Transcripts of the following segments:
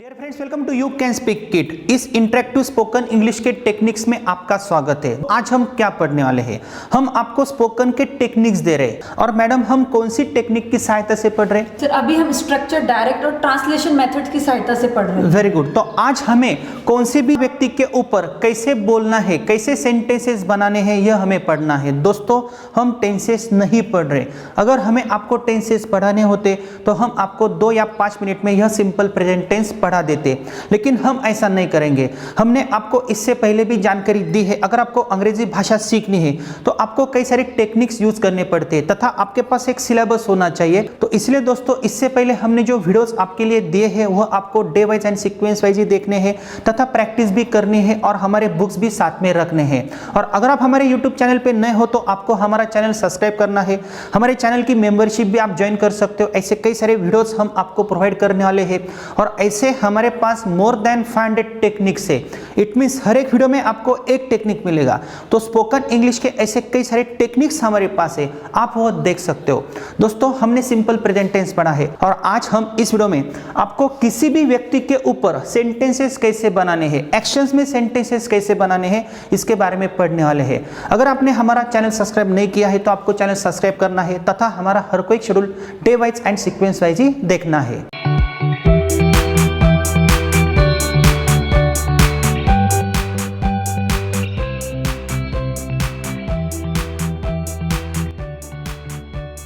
Dear friends, welcome to you can speak kit. इस interactive spoken English के techniques में आपका स्वागत है। आज हम क्या पढ़ने वाले हैं? हम आपको स्पोकन के टेक्निक्स दे रहे हैं। और मैडम, हम कौन सी टेक्निक की सहायता से पढ़ रहे हैं? सर, अभी हम स्ट्रक्चर, डायरेक्ट और ट्रांसलेशन मेथड की सहायता से पढ़ रहे हैं। Very good. तो आज हमें कौन से भी व्यक्ति के ऊपर कैसे बोलना है, कैसे सेंटेंसेस बनाने हैं, यह हमें पढ़ना है। दोस्तों, हम टेंसेस नहीं पढ़ रहे। अगर हमें आपको टेंसेस पढ़ाने होते तो हम आपको 2 या 5 मिनट में यह सिंपल प्रेजेंट टेंस पढ़ा देते, लेकिन हम ऐसा नहीं करेंगे। हमने आपको इससे पहले भी जानकारी दी है। अगर आपको अंग्रेजी भाषा सीखनी है तो आपको कई सारे टेक्निक्स यूज करने पड़ते हैं तथा आपके पास एक सिलेबस होना चाहिए। तो इसलिए दोस्तों, इससे पहले हमने जो वीडियोस आपके लिए दिए हैं वह आपको day wise and sequence wise ही देखने हैं तथा प्रैक्टिस भी करनी है और हमारे बुक्स भी साथ में रखने हैं। और अगर आप हमारे यूट्यूब चैनल पे नए हो तो आपको हमारा चैनल सब्सक्राइब करना है। हमारे चैनल की मेंबरशिप भी आप ज्वाइन कर सकते हो। ऐसे कई सारे वीडियोस हम आपको प्रोवाइड करने वाले हैं और ऐसे हमारे पास मोर देन 500 टेक्निक्स है। इट मींस हर एक वीडियो में आपको एक टेक्निक मिलेगा। तो स्पोकन इंग्लिश के ऐसे कई सारे टेक्निक्स हमारे पास है, आप वो देख सकते हो। दोस्तों, हमने सिंपल प्रेजेंट टेंस पढ़ा है और आज हम इस वीडियो में आपको किसी भी व्यक्ति के ऊपर सेंटेंसेस कैसे बनाने हैं, एक्शंस में सेंटेंसेस कैसे बनाने हैं, इसके बारे में पढ़ने वाले हैं। अगर आपने हमारा चैनल सब्सक्राइब नहीं किया है तो आपको चैनल सब्सक्राइब करना है तथा हमारा हर कोई schedule day wise and sequence wise ही देखना है।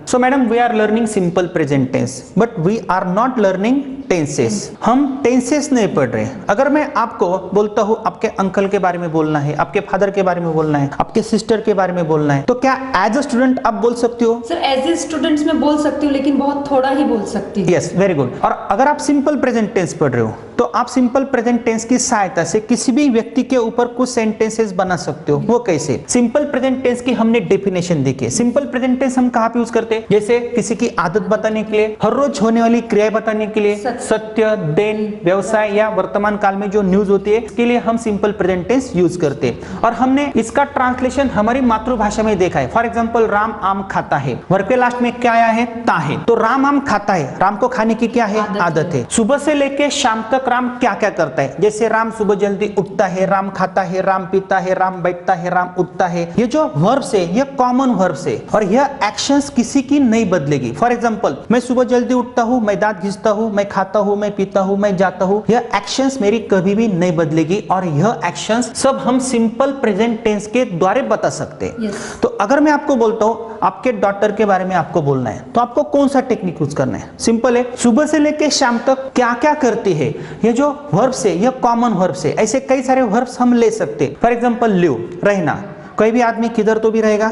So madam, we are learning simple present tense, but we are not learning tenses. हम टेंसेस नहीं पढ़ रहे। अगर मैं आपको बोलता हूँ आपके अंकल के बारे में बोलना है, आपके फादर के बारे में बोलना है, आपके सिस्टर के बारे में बोलना है, तो क्या एज अ स्टूडेंट आप बोल सकते हो? सर, एज ए स्टूडेंट मैं बोल सकती हूँ, लेकिन बहुत थोड़ा ही बोल सकती हूँ। Yes, very good. और अगर आप सिंपल प्रेजेंट टेंस पढ़ रहे हो तो आप सिंपल प्रेजेंट टेंस की सहायता से किसी भी व्यक्ति के ऊपर कुछ सेंटेंसेस बना सकते हो। वो कैसे? सिंपल प्रेजेंट टेंस की हमने डेफिनेशन देखी है। सिंपल प्रेजेंट टेंस हम कहाँ पे यूज करते हैं? जैसे किसी की आदत बताने के लिए, हर रोज होने वाली क्रिया बताने के लिए, सत्य, देन, व्यवसाय या वर्तमान काल में जो न्यूज होती है इसके लिए हम सिंपल प्रेजेंट टेंस यूज करते हैं। और हमने इसका ट्रांसलेशन हमारी मातृभाषा में देखा है। फॉर एग्जांपल, राम आम खाता है, वर्ब के लास्ट में क्या आया है? ता है। तो राम आम खाता है, राम को खाने की क्या है? आदत है। सुबह से लेकर शाम तक राम क्या क्या करता है? जैसे राम सुबह जल्दी उठता है, राम खाता है, राम पीता है, राम बैठता है, राम उठता है। ये जो वर्ब्स है ये कॉमन वर्ब्स है और यह एक्शंस किसी की नहीं बदलेगी। फॉर एग्जांपल, मैं सुबह जल्दी उठता हूँ, मैं दांत घिसता हूँ, मैं खाता हूँ, मैं पीता हूँ, मैं जाता हूँ। यह एक्शंस मेरी कभी भी नहीं बदलेगी और यह एक्शंस सब हम सिंपल प्रेजेंट टेंस के द्वारा बता सकते हैं। तो अगर मैं आपको बोलता हूँ आपके डॉटर के बारे में आपको बोलना है तो आपको कौन सा टेक्निक यूज करना है? सिंपल है, सुबह से लेकर शाम तक क्या क्या करती है। ये जो वर्ब्स है यह कॉमन वर्ब्स है। ऐसे कई सारे वर्ब्स हम ले सकते हैं। फॉर एग्जांपल, लिव, रहना। कोई भी आदमी किधर तो भी रहेगा।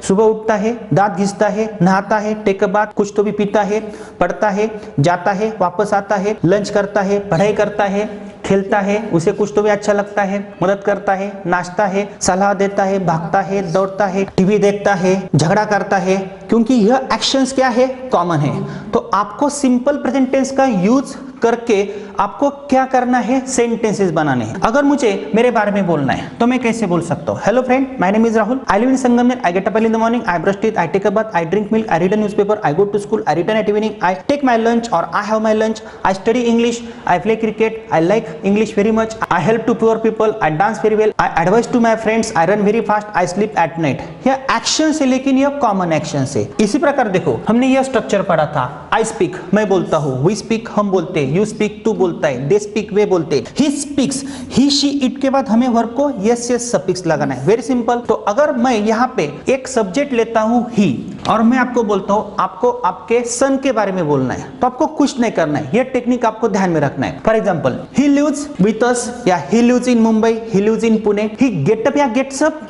सुबह उठता है, दांत घिसता है, नहाता है, टेक अ बाथ, कुछ तो भी पीता है, पढ़ता है, जाता है, वापस आता है, लंच करता है, पढ़ाई करता है, खेलता है, उसे कुछ तो भी अच्छा लगता है, मदद करता है, नाचता है, सलाह देता है, भागता है, दौड़ता है, टीवी देखता है, झगड़ा करता है, क्योंकि यह एक्शंस क्या है? कॉमन है। तो आपको सिंपल प्रेजेंट टेंस का यूज करके आपको क्या करना है? सेंटेंसेस बनाने हैं। अगर मुझे मेरे बारे में बोलना है तो मैं कैसे बोल सकता हूँ? Hello friend, my name is Rahul, I live in Sangamner, I get up early in the morning, I brush teeth, I take a bath, I drink milk, I read a newspaper, I go to school, I return at evening, I take my lunch और I have my lunch, I study English, I play cricket, I like English very much, I help to poor people, I dance very well, I advice to my friends, I run very fast, I sleep at night. यह action है लेकिन यह common action है। इसी प्रकार देखो, हमने यह स्ट्रक्चर पढ़ा था। आई स्पीक, मैं बोलता हूँ, वी स्पीक, हम बोलते हैं, यू स्पीक, तू बोलता है, दे स्पीक, वे बोलते हैं, he speaks, he she it के बाद हमें वर्ब को यस यस सफिक्स लगाना है। Very simple. तो अगर मैं यहाँ पे एक सब्जेक्ट लेता हूँ ही और मैं आपको बोलता हूँ आपको आपके सन के बारे में बोलना है तो आपको कुछ नहीं करना है। यह टेक्निक आपको ध्यान में रखना है। For example, he lives with us या he lives in Mumbai, he lives in Pune, he get up या gets up,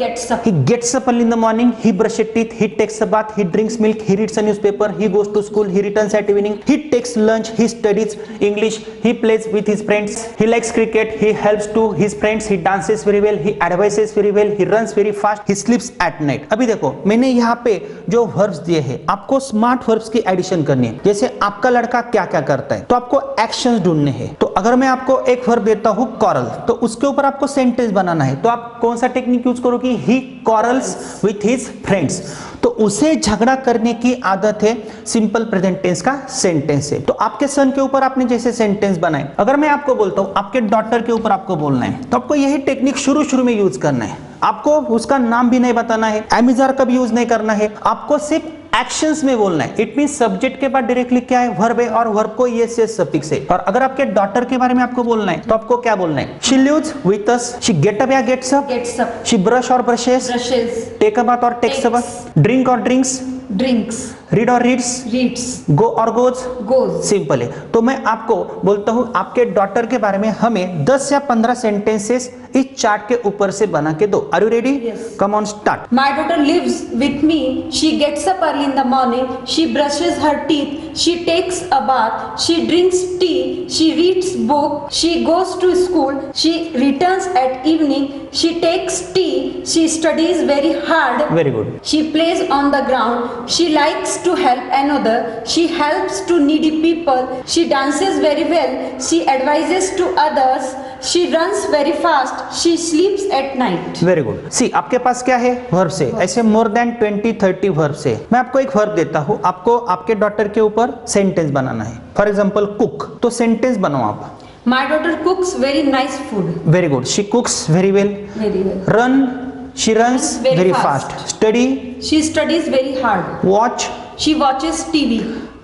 he gets up early in the morning, he brushes teeth, he takes a bath, he drinks milk, he reads a newspaper, he goes to school, he returns at evening, he takes lunch, he studies English, he plays with his friends, he likes cricket, he helps to his friends, he dances very well, he advises very well, he runs very fast, he sleeps at night। अभी देखो, मैंने यहाँ पे जो verbs दिए हैं, आपको smart verbs की एडिशन करनी है। जैसे आपका लड़का क्या क्या करता है, तो आपको एक्शंस ढूंढने हैं। तो अगर मैं आपको एक वर्ब देता हूं कॉरल, तो उसके ऊपर आपको सेंटेंस बनाना है। तो आप कौन सा टेक्निक यूज करोगे? ही कॉरल्स विथ हिज फ्रेंड्स। तो उसे झगड़ा करने की आदत है, सिंपल प्रेजेंट टेंस का सेंटेंस है। तो आपके सन के ऊपर आपने जैसे सेंटेंस बनाए, अगर मैं आपको बोलता हूं आपके डॉटर के ऊपर आपको बोलना है, तो आपको यही टेक्निक शुरू में यूज करना है। आपको उसका नाम भी नहीं बताना है, एमिजार का भी यूज नहीं करना है, आपको सिर्फ एक्शंस में बोलना है। इट मीन सब्जेक्ट के बाद डायरेक्टली क्या है? वर्ब है, और वर्ब को यस यस सफिक्स है। और अगर आपके डॉटर के बारे में आपको बोलना है, तो आपको क्या बोलना है? She lives with us, she get up या gets up, Gets up. She brush और brushes, Brushes. Take a bath और टेक्स अ बाथ, ड्रिंक और ड्रिंक्स, Drinks. रीड और रीड्स, Reads. गो और गोज। Goes. सिंपल है। तो मैं आपको बोलता हूं आपके डॉटर के बारे में हमें 10 या 15 सेंटेंसेस इस चार्ट के ऊपर से बना के दो। Are you ready? Yes. Come on start. My daughter lives with me. She gets up early in the morning. She brushes her teeth. She takes a bath. She drinks tea. She reads book. She goes to school. She returns at evening. She takes tea. She studies very hard. Very good. She plays on the ground. She likes to help another. She helps to needy people. She dances very well. She advises to others. She runs very fast. She sleeps at night. Very good. सी आपके पास क्या है? Verb से। ऐसे more than 20-30 verb से। मैं आपको एक वर्ब देता हूं, आपको आपके डॉटर के ऊपर सेंटेंस बनाना है। फॉर एग्जांपल कुक, तो सेंटेंस बनाओ आप। My daughter cooks very nice food. Very good. She कुक्स very well. Very well. Run, she runs Very very fast. Fast. Study, She studies very hard. Watch, She watches TV.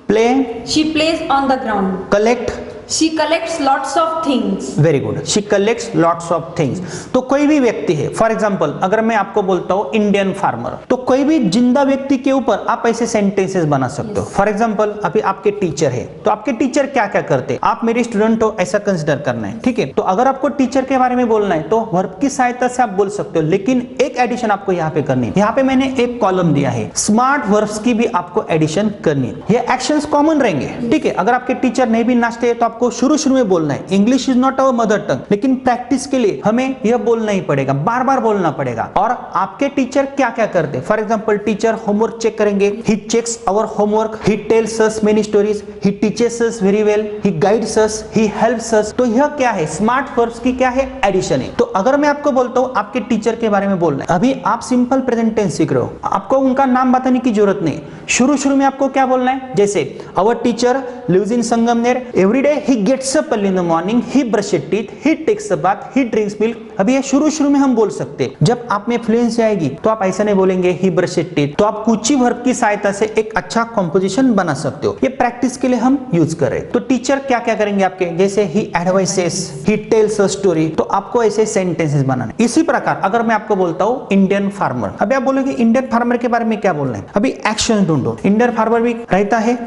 Play, She plays on the ground. Collect. She collects lots of things. Very good. She collects lots of things. तो कोई भी व्यक्ति है, for example अगर मैं आपको बोलता हूं इंडियन फार्मर, तो कोई भी जिंदा व्यक्ति के ऊपर आप ऐसे सेंटेंसेस बना सकते हो। फॉर एग्जांपल अभी आपके टीचर है, तो आपके टीचर क्या क्या करते हैं? आप मेरे स्टूडेंट हो ऐसा कंसिडर करना है, ठीक है? तो अगर आपको टीचर के बारे में बोलना है तो वर्ब की सहायता से आप बोल सकते हो, लेकिन एक एडिशन आपको यहाँ पे करनी है। यहाँ पे मैंने एक कॉलम दिया है, स्मार्ट वर्ब्स की भी आपको एडिशन करनी है। ये एक्शंस कॉमन रहेंगे, ठीक है? अगर आपके टीचर नहीं भी नाचते तो आपको शुरू में बोलना है। English is not our mother tongue, लेकिन प्रैक्टिस के लिए हमें यह बोलना ही पड़ेगा, बार बार बोलना पड़ेगा। और आपके टीचर क्या क्या करते हैं? For example teacher homework check करेंगे, he checks our homework, he tells us many stories, he teaches us very well, he guides us, he helps us. तो यह क्या है? स्मार्ट वर्ब्स की क्या है? एडिशन है। तो अगर मैं आपको बोलता हूं आपके टीचर के बारे में बोलना है, अभी आप सिंपल प्रेजेंट टेंस सीख रहे हो, आपको उनका नाम बताने की जरूरत नहीं। शुरू में आपको क्या बोलना है? जैसे our teacher lives in Sangamner, everyday he gets up early in the morning, he brushes teeth, he takes a bath, he drinks milk. अभी ये शुरू में हम बोल सकते हैं। जब आप में फ्लुएंसी आएगी तो आप ऐसा नहीं बोलेंगे ही ब्रशेस टीथ, तो आप कुछ ही वर्ब की सहायता से एक अच्छा कंपोजिशन बना सकते हो। ये प्रैक्टिस के लिए हम यूज कर रहे हैं। तो टीचर क्या क्या करेंगे आपके? जैसे he advises, he tells a story, तो आपको ऐसे सेंटेंसेस बनाना है। इसी प्रकार अगर मैं आपको बोलता हूं इंडियन फार्मर, अभी आप बोलोगे इंडियन फार्मर के बारे में क्या बोलना है? अभी एक्शन ढूंढो। इंडियन फार्मर भी रहता है,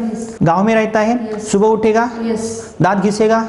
गांव में रहता है, सुबह उठेगा, दांत घिसेगा,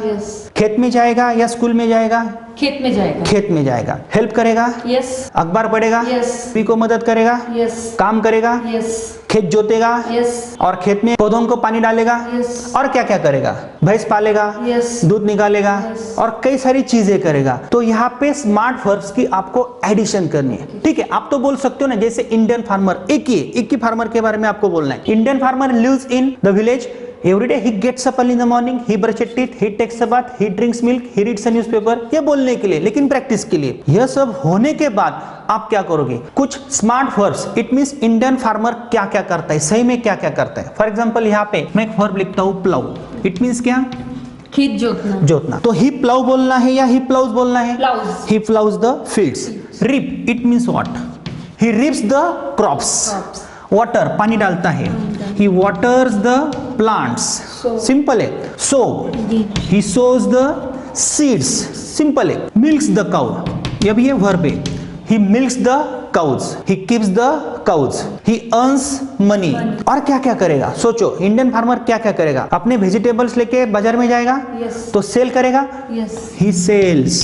खेत में जाएगा या स्कूल में जाएगा? खेत में जाएगा। खेत में जाएगा। हेल्प करेगा, यस। अखबार पढ़ेगा, यस। पी को मदद करेगा, यस। काम करेगा, यस। खेत जोतेगा, यस। और खेत में पौधों को पानी डालेगा, यस। और क्या क्या करेगा? भैंस पालेगा, यस। दूध निकालेगा, यस। और कई सारी चीजें करेगा। तो यहाँ पे स्मार्ट वर्ब्स की आपको एडिशन करनी है, ठीक है? आप तो बोल सकते हो ना, जैसे इंडियन फार्मर, एक ही फार्मर के बारे में आपको बोलना है। Indian farmer lives in the village, every day he gets up early in the morning, he brushes teeth, he takes a bath, he drinks milk, he reads a newspaper। ये बोलने के लिए, लेकिन प्रैक्टिस के लिए। यह सब होने के बाद आप क्या करोगे? कुछ smart verbs, it means Indian farmer क्या क्या करता है, सही में क्या क्या करता है। फॉर एग्जांपल यहाँ पे मैं एक वर्ब लिखता हूँ प्लाउ, इट मींस क्या? खेत जोतना। जोतना। तो ही प्लाउ बोलना है या ही प्लाउज बोलना है? Plows। He plows the fields. Reap, it means what? He reaps the crops. Water, पानी डालता है, he waters the plants. Simple है। So, he sows the seeds. Simple है। मिल्क्स द काउ, अब ये वर्ब है। He milks the cows, he keeps the cows, he earns money. और क्या क्या करेगा? सोचो, इंडियन फार्मर क्या क्या करेगा? अपने वेजिटेबल्स लेके बाजार में जाएगा, Yes। तो सेल करेगा, Yes। He sells.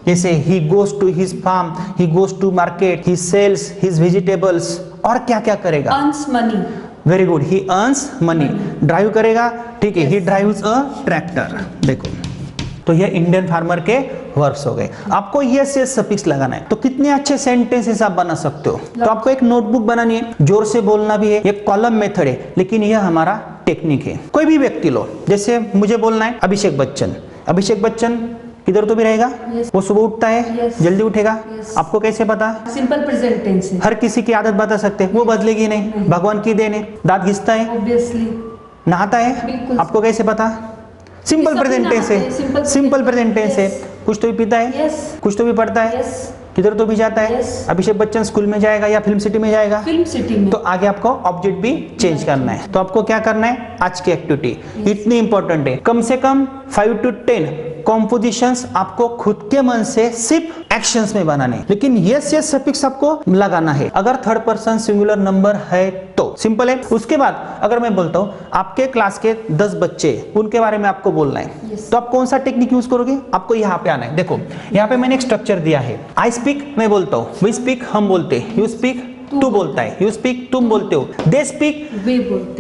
जैसे he goes to his farm, he goes to market, he sells his vegetables. और क्या क्या करेगा? Earns money। Very good, he earns money. Drive करेगा, ठीक है, ही ड्राइव्स अ ट्रैक्टर। देखो तो ये इंडियन फार्मर के वर्ब्स हो गए। आपको यस यस सफिक्स लगाना है तो कितने अच्छे सेंटेंसेस आप बना सकते हो। तो आपको एक नोटबुक बनानी है, जोर से बोलना भी है, एक कॉलम मेथड है, लेकिन यह हमारा टेक्निक है। कोई भी व्यक्ति लो, जैसे मुझे बोलना है अभिषेक बच्चन। अभिषेक बच्चन किधर तो भी रहेगा, वो सुबह उठता है, जल्दी उठेगा। आपको कैसे पता? सिंपल प्रेजेंट टेंस है। हर किसी की आदत बता सकते हैं, वो बदलेगी नहीं, भगवान की देन है। दांत घिसता है, ऑब्वियसली नहाता है, आपको कैसे पता? सिंपल प्रेजेंट टेंस है, सिंपल प्रेजेंट टेंस है। कुछ तो भी पीता है, कुछ तो भी पढ़ता है, किधर तो भी जाता है। अभिषेक बच्चन स्कूल में जाएगा या फिल्म सिटी में जाएगा? फिल्म सिटी में। तो आगे आपको ऑब्जेक्ट भी चेंज करना है। तो आपको क्या करना है? आज की एक्टिविटी इतनी इंपॉर्टेंट है, कम से कम 5 to 10 कॉम्पोजिशंस आपको खुद के मन से सिर्फ एक्शंस में बनाने, लेकिन यस यस सफिक्स आपको लगाना है। अगर थर्ड पर्सन सिंगुलर नंबर है तो सिंपल है। उसके बाद अगर मैं बोलता हूं आपके क्लास के 10 बच्चे, उनके बारे में आपको बोलना है, तो आप कौन सा टेक्निक यूज करोगे? आपको यहाँ पे आना है। देखो यहाँ पे मैंने एक स्ट्रक्चर दिया है। आई स्पीक मैं बोलता हूँ, वी स्पीक हम बोलते हैं, यू स्पीक तू बोलता है, यू स्पीक तुम बोलते हो, दे स्पीक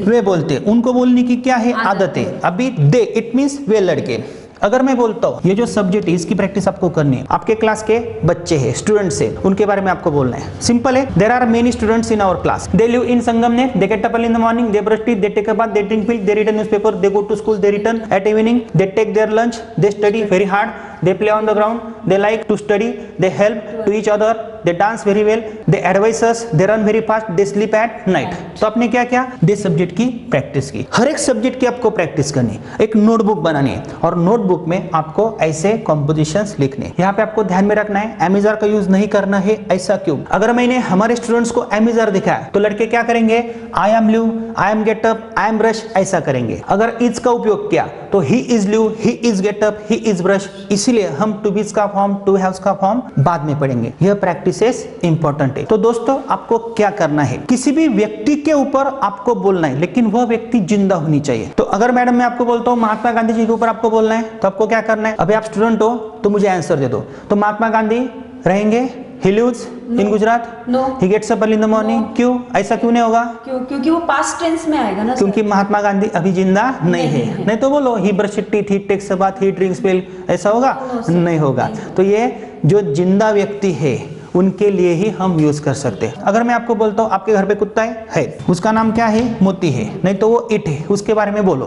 वे बोलते हैं। उनको बोलने की क्या है? आदत है। अभी दे इट मींस वे लड़के। अगर मैं बोलता हूँ ये जो सब्जेक्ट है इसकी प्रैक्टिस आपको करनी है, आपके क्लास के बच्चे हैं, स्टूडेंट्स हैं, उनके बारे में आपको बोलना है। सिंपल है। There are many students in our class, they live in Sangamner, they get up early in the morning, they brush teeth, they take a bath, they drink milk, they read a newspaper, they go to school, they return at evening, they take their lunch, they study very hard, they play on the ground, they like to study, they help to each other, they dance very well, they advise us, they run very fast, they sleep at night। तो आपने क्या किया? दे subject की practice की। हर एक subject की आपको practice करनी, एक नोटबुक बनानी है और नोटबुक में आपको ऐसे कॉम्पोजिशंस लिखने। यहाँ पे आपको ध्यान में रखना है एमिजार का यूज नहीं करना है। ऐसा क्यों? अगर मैंने हमारे स्टूडेंट्स को एमिजार दिखाया तो लड़के क्या करेंगे? I am live, I am get up, I am brush ऐसा करेंगे। अगर इज का उपयोग किया तो he is live, he is get up, he is brush. इसीलिए हम टू बीज का फॉर्म, टू हैव्स का फॉर्म बाद में पढ़ेंगे। यह प्रैक्टिसेस इंपॉर्टेंट है। तो दोस्तों आपको क्या करना है? किसी भी व्यक्ति के ऊपर आपको बोलना है, लेकिन वह व्यक्ति जिंदा होनी चाहिए। तो अगर मैडम मैं आपको बोलता हूँ महात्मा गांधी जी के ऊपर आपको बोलना है, तो आपको क्या करना है? अभी आप स्टूडेंट हो तो मुझे आंसर दे दो। तो महात्मा गांधी रहेंगे? He lives in Gujarat? No. He gets up early in the morning? क्यों? ऐसा क्यों नहीं होगा? क्योंकि वो पास्ट टेंस में आएगा ना। क्योंकि महात्मा गांधी अभी जिंदा नहीं है। नहीं तो बोलो he brushes teeth, he takes a bath, he drinks milk, ऐसा होगा? नहीं होगा। तो ये जो जिंदा व्यक्ति है उनके लिए ही हम यूज कर सकते हैं। अगर मैं आपको बोलता हूँ आपके घर पे कुत्ता है, उसका नाम क्या है? मोती है, नहीं तो वो इट है, उसके बारे में बोलो।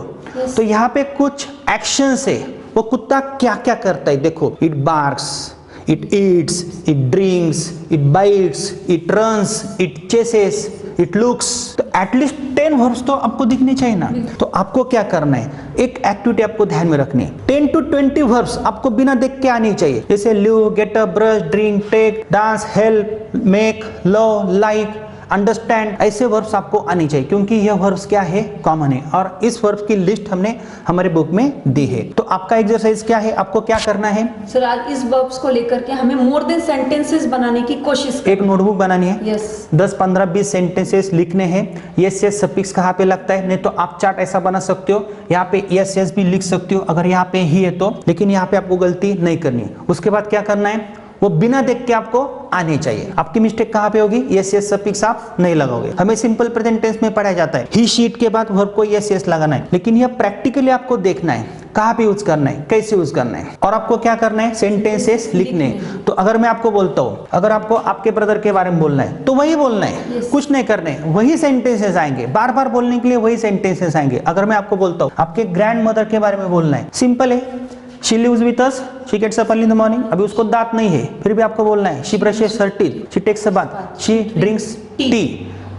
तो यहाँ पे कुछ एक्शन है, वो कुत्ता क्या क्या करता है देखो। It barks, it eats, it drinks, it bites, it runs, it chases, it looks। तो एटलीस्ट 10 वर्ब्स तो आपको दिखने चाहिए ना। तो आपको क्या करना है? एक एक्टिविटी आपको ध्यान में रखनी है, 10 to 20 वर्ब्स आपको बिना देख के आनी चाहिए। जैसे live, get up, brush, drink, take, dance, help, make, love, like, understand, ऐसे वर्ब्स आपको आनी चाहिए, क्योंकि यह वर्ब्स क्या है? कॉमन है। और इस वर्ब्स की लिस्ट हमने हमारे बुक में दी है। तो आपका एक्सरसाइज क्या है? आपको क्या करना है? सर आज इस वर्ब्स को लेकर के हमें मोर देन सेंटेंसेस बनाने की कोशिश एक नोटबुक बनानी है। यस। 10, 15, 20 सेंटेंसेस लिखने हैं। यस यस सफिक्स कहाँ पे लगता है? नहीं तो आप चार्ट ऐसा बना सकते हो, यहाँ पे यस यस भी लिख सकते हो अगर यहाँ पे ही है तो, लेकिन यहाँ पे आपको गलती नहीं करनी है। उसके बाद क्या करना है? वो बिना देख के आपको आने चाहिए। आपकी मिस्टेक कहाँ पे होगी? यस यस सफिक्स आप नहीं लगाओगे। हमें सिंपल प्रेजेंट टेंस में पढ़ाया जाता है ही शीट के बाद वर्ब को यस यस लगाना है, लेकिन यह प्रैक्टिकली आपको देखना है कहाँ पे यूज करना है, कैसे यूज करना है, और आपको क्या करना है? सेंटेंसेस लिखने। तो अगर मैं आपको बोलता हूँ अगर आपको आपके ब्रदर के बारे में बोलना है तो वही बोलना है, कुछ नहीं करना है, वही सेंटेंसेस आएंगे, बार बार बोलने के लिए वही सेंटेंसेस आएंगे। अगर मैं आपको बोलता हूँ आपके ग्रैंड मदर के बारे में बोलना है, सिंपल है। She lives with us, she gets up early in the morning। अभी उसको दांत नहीं है, फिर भी आपको बोलना है she brushes her teeth, she takes a bath, she drinks tea,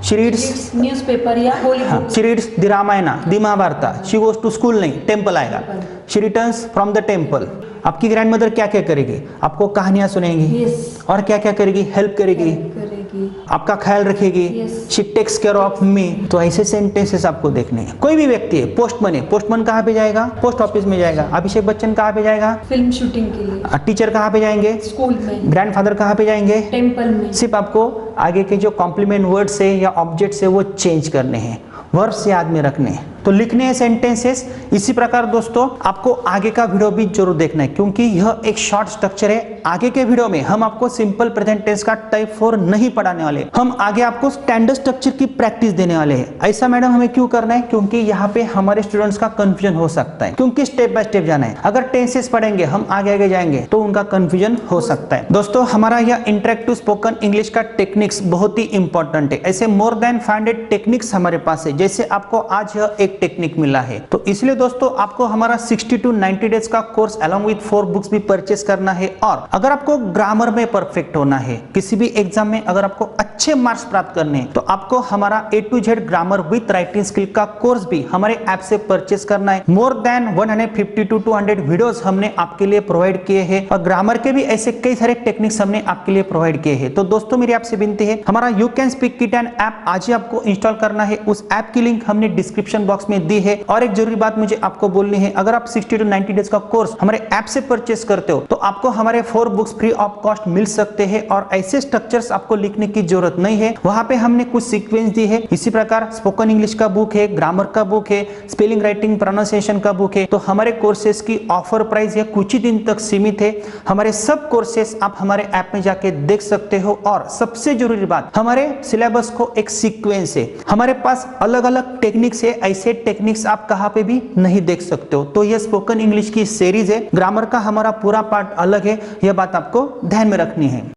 she reads newspaper या holy book, she reads the Ramayana, the Mahabharata, she goes to school नहीं, टेम्पल आएगा, she returns from the temple। आपकी ग्रैंड मदर क्या क्या करेगी? आपको कहानियां सुनेगी, और क्या क्या करेगी? हेल्प करेगी, आपका ख्याल रखेगी, she takes care of me. तो ऐसे सेंटेंसेस आपको देखने हैं। कोई भी व्यक्ति है, पोस्टमैन है, पोस्टमैन कहाँ पे जाएगा? पोस्ट ऑफिस में जाएगा। अभिषेक बच्चन कहाँ पे जाएगा? फिल्म शूटिंग के लिए। टीचर कहाँ पे जाएंगे? स्कूल में। ग्रैंडफादर कहाँ पे जाएंगे? टेम्पल में। सिर्फ आपको आगे के जो कॉम्प्लीमेंट वर्ड्स है या ऑब्जेक्ट्स है वो चेंज करने हैं, वर्ब्स याद में रखने हैं। तो लिखने हैं सेंटेंसेस। इसी प्रकार दोस्तों आपको आगे का वीडियो भी जरूर देखना है, क्योंकि यह एक शॉर्ट स्ट्रक्चर है। आगे के वीडियो में हम आपको सिंपल प्रेजेंट टेंस का टाइप 4 नहीं पढ़ाने वाले, हम आगे आपको स्टैंडर्ड स्ट्रक्चर की प्रैक्टिस देने वाले हैं। ऐसा मैडम हमें क्यों करना है? क्योंकि यहाँ पे हमारे स्टूडेंट्स का कंफ्यूजन हो सकता है, क्योंकि स्टेप बाय स्टेप जाना है। अगर टेंसेस पढ़ेंगे हम आगे आगे जाएंगे तो उनका कंफ्यूजन हो सकता है। दोस्तों हमारा यह इंटरेक्टिव स्पोकन इंग्लिश का टेक्निक्स बहुत ही इंपॉर्टेंट है। ऐसे मोर देन 500 टेक्निक्स हमारे पास है, जैसे आपको आज यह एक टेक्निक मिला है। तो इसलिए दोस्तों आपको हमारा 60 to 90 डेज का कोर्स अलॉन्ग विद 4 बुक्स भी परचेस करना है। और अगर आपको ग्रामर में परफेक्ट होना है, किसी भी एग्जाम में अगर आपको अच्छे मार्क्स प्राप्त करने हैं, तो आपको हमारा A to Z grammar with writing skill का कोर्स भी हमारे ऐप से परचेस करना है। मोर देन 150 to 200 वीडियोस हमने आपके लिए प्रोवाइड किए हैं और ग्रामर के भी ऐसे कई सारे टेक्निक्स हमने आपके लिए प्रोवाइड किए हैं। तो दोस्तों मेरी आपसे विनती है, हमारा you can speak kit and app आज ही आपको इंस्टॉल करना है। उस ऐप की लिंक हमने डिस्क्रिप्शन बॉक्स में दी है। और एक जरूरी बात मुझे आपको बोलनी है, अगर आप 60 to 90 डेज का कोर्स हमारे ऐप से परचेस करते हो तो आपको हमारे 4 बुक्स फ्री ऑफ कॉस्ट मिल सकते हैं और ऐसे स्ट्रक्चर्स आपको लिखने की जरूरत नहीं है। वहां पे हमने कुछ सीक्वेंस दी है। इसी प्रकार स्पोकन इंग्लिश का बुक है, ग्रामर का बुक है, स्पेलिंग राइटिंग प्रोनाउंसिएशन का बुक है। तो हमारे कोर्सेज की ऑफर प्राइस या कुछ ही दिन तक सीमित है। हमारे सब कोर्सेज आप हमारे ऐप में जाके देख सकते हो। और सबसे जरूरी बात, हमारे सिलेबस को एक सीक्वेंस है, हमारे पास अलग अलग टेक्निक्स है। ऐसे टेक्निक्स आप कहां पे भी नहीं देख सकते हो। तो यह स्पोकन इंग्लिश की सीरीज है, ग्रामर का हमारा पूरा पार्ट अलग है, यह बात आपको ध्यान में रखनी है।